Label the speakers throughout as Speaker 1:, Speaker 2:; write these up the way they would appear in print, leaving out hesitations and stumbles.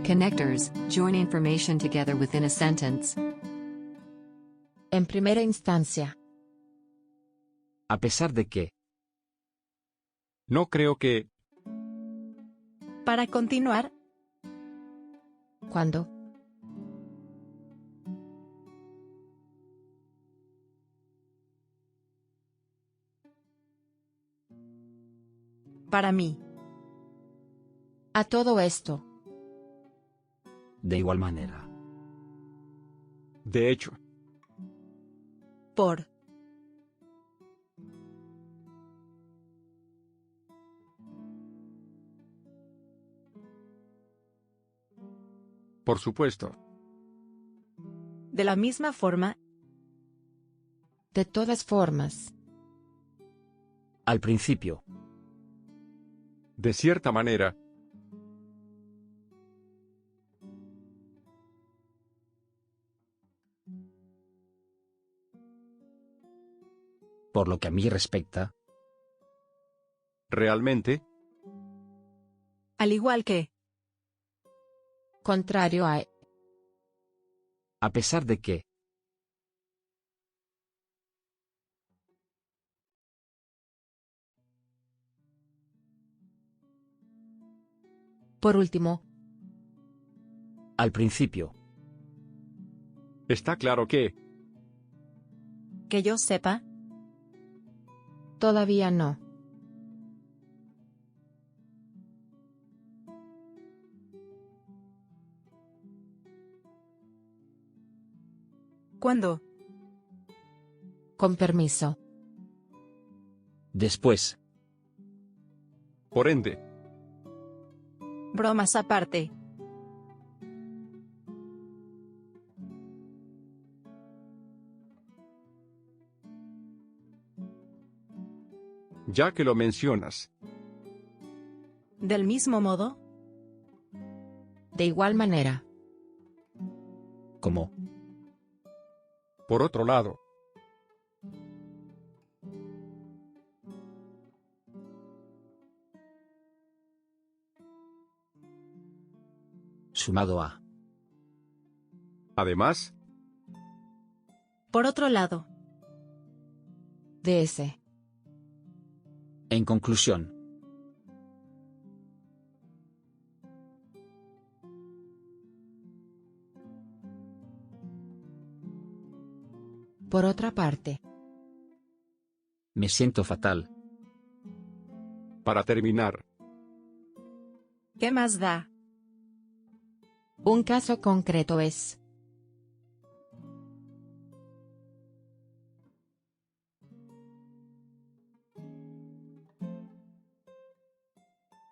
Speaker 1: Connectors, join information together within a sentence.
Speaker 2: En primera instancia.
Speaker 3: A pesar de que.
Speaker 4: No creo que.
Speaker 5: Para continuar,
Speaker 2: Cuando.
Speaker 5: para mí.
Speaker 2: A todo esto.
Speaker 3: De igual manera.
Speaker 4: De hecho.
Speaker 5: Por.
Speaker 4: Por supuesto.
Speaker 5: De la misma forma,
Speaker 2: De todas formas.
Speaker 3: Al principio.
Speaker 4: De cierta manera.
Speaker 3: Por lo que a mí respecta.
Speaker 4: Realmente.
Speaker 5: al igual que,
Speaker 2: Contrario a.
Speaker 3: A pesar de que.
Speaker 2: Por último.
Speaker 3: Al principio.
Speaker 4: Está claro que.
Speaker 5: que yo sepa,
Speaker 2: Todavía no.
Speaker 5: cuando,
Speaker 2: Con permiso.
Speaker 3: Después.
Speaker 4: Por ende.
Speaker 5: bromas aparte,
Speaker 4: Ya que lo mencionas.
Speaker 5: del mismo modo,
Speaker 2: De igual manera.
Speaker 3: Como.
Speaker 4: Por otro lado.
Speaker 3: Sumado a.
Speaker 4: Además.
Speaker 5: por otro lado,
Speaker 2: De ese.
Speaker 3: En conclusión.
Speaker 2: Por otra parte.
Speaker 3: Me siento fatal.
Speaker 4: Para terminar.
Speaker 5: ¿qué más da?
Speaker 2: Un caso concreto es.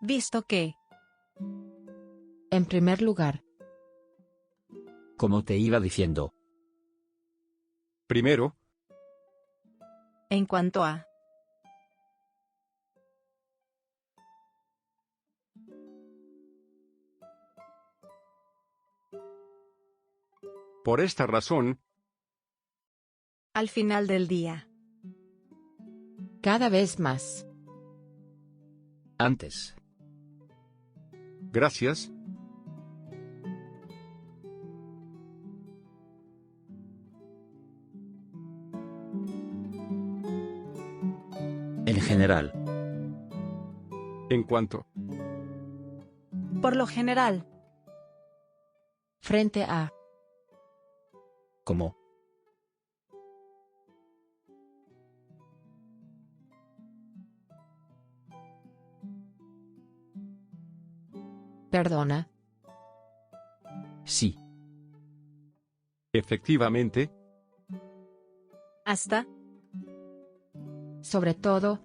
Speaker 5: Visto que,
Speaker 2: En primer lugar.
Speaker 3: Como te iba diciendo.
Speaker 4: Primero.
Speaker 5: en cuanto a,
Speaker 4: Por esta razón.
Speaker 5: al final del día,
Speaker 2: Cada vez más.
Speaker 3: Antes.
Speaker 4: Gracias.
Speaker 3: En general.
Speaker 4: En cuanto.
Speaker 5: por lo general,
Speaker 2: Frente a.
Speaker 3: Como.
Speaker 2: Perdona.
Speaker 3: Sí.
Speaker 4: Efectivamente.
Speaker 5: hasta,
Speaker 2: Sobre todo.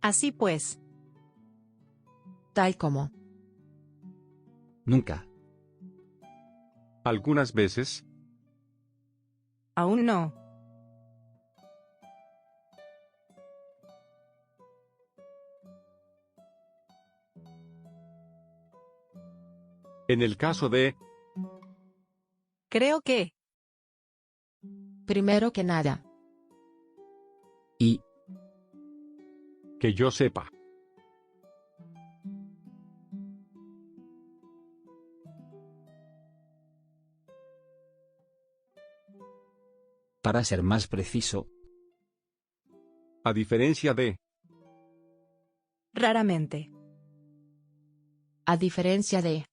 Speaker 5: así pues,
Speaker 2: Tal como.
Speaker 3: Nunca.
Speaker 4: Algunas veces.
Speaker 5: aún no,
Speaker 4: En el caso de.
Speaker 5: creo que,
Speaker 2: Primero que nada.
Speaker 3: Y,
Speaker 4: Que yo sepa.
Speaker 3: para ser más preciso,
Speaker 4: A diferencia de.
Speaker 5: Raramente.
Speaker 2: A diferencia de.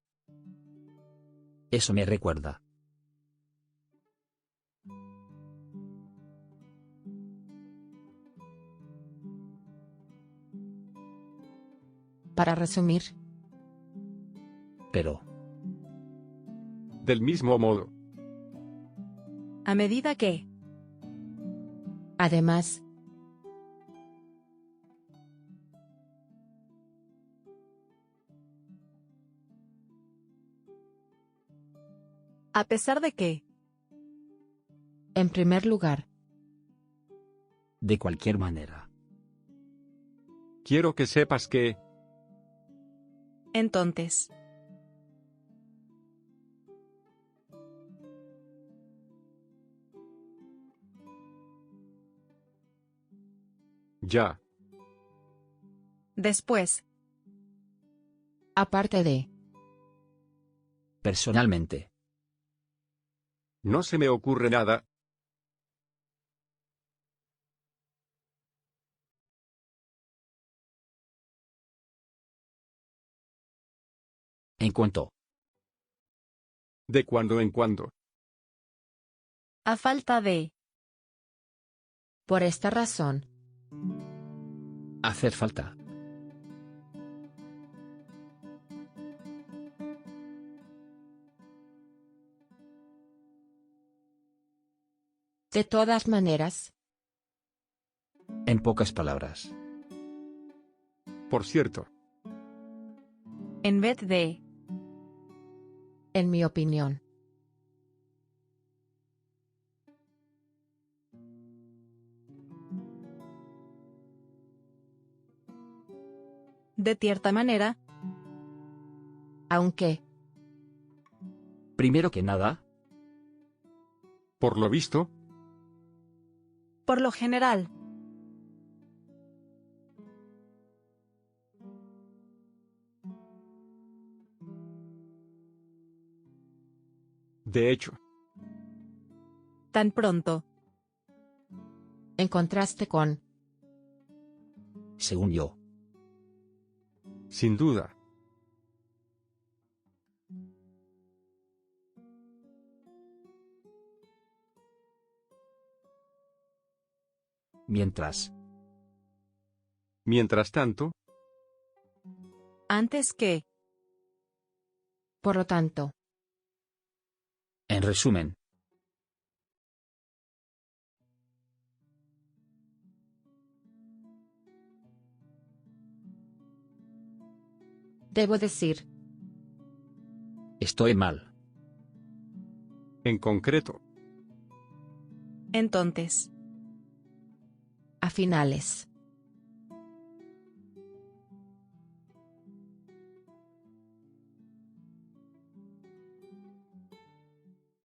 Speaker 3: eso me recuerda.
Speaker 2: Para resumir.
Speaker 3: Pero,
Speaker 4: Del mismo modo.
Speaker 5: A medida que.
Speaker 2: Además.
Speaker 5: A pesar de que.
Speaker 2: En primer lugar.
Speaker 3: de cualquier manera,
Speaker 4: Quiero que sepas que.
Speaker 5: Entonces.
Speaker 4: Ya.
Speaker 5: Después.
Speaker 2: Aparte de.
Speaker 3: personalmente,
Speaker 4: No se me ocurre nada.
Speaker 3: en cuanto,
Speaker 4: De cuando en cuando.
Speaker 5: A falta de.
Speaker 2: Por esta razón.
Speaker 3: hacer falta,
Speaker 2: De todas maneras.
Speaker 3: en pocas palabras,
Speaker 4: Por cierto.
Speaker 5: En vez de.
Speaker 2: En mi opinión.
Speaker 5: De cierta manera.
Speaker 2: Aunque.
Speaker 3: primero que nada,
Speaker 4: Por lo visto.
Speaker 5: Por lo general.
Speaker 4: De hecho.
Speaker 5: Tan pronto.
Speaker 2: En contraste con.
Speaker 3: según yo,
Speaker 4: Sin duda.
Speaker 3: mientras,
Speaker 4: Mientras tanto.
Speaker 5: Antes que.
Speaker 2: Por lo tanto.
Speaker 3: en resumen,
Speaker 2: Debo decir.
Speaker 3: estoy mal,
Speaker 4: En concreto.
Speaker 5: Entonces.
Speaker 2: A finales.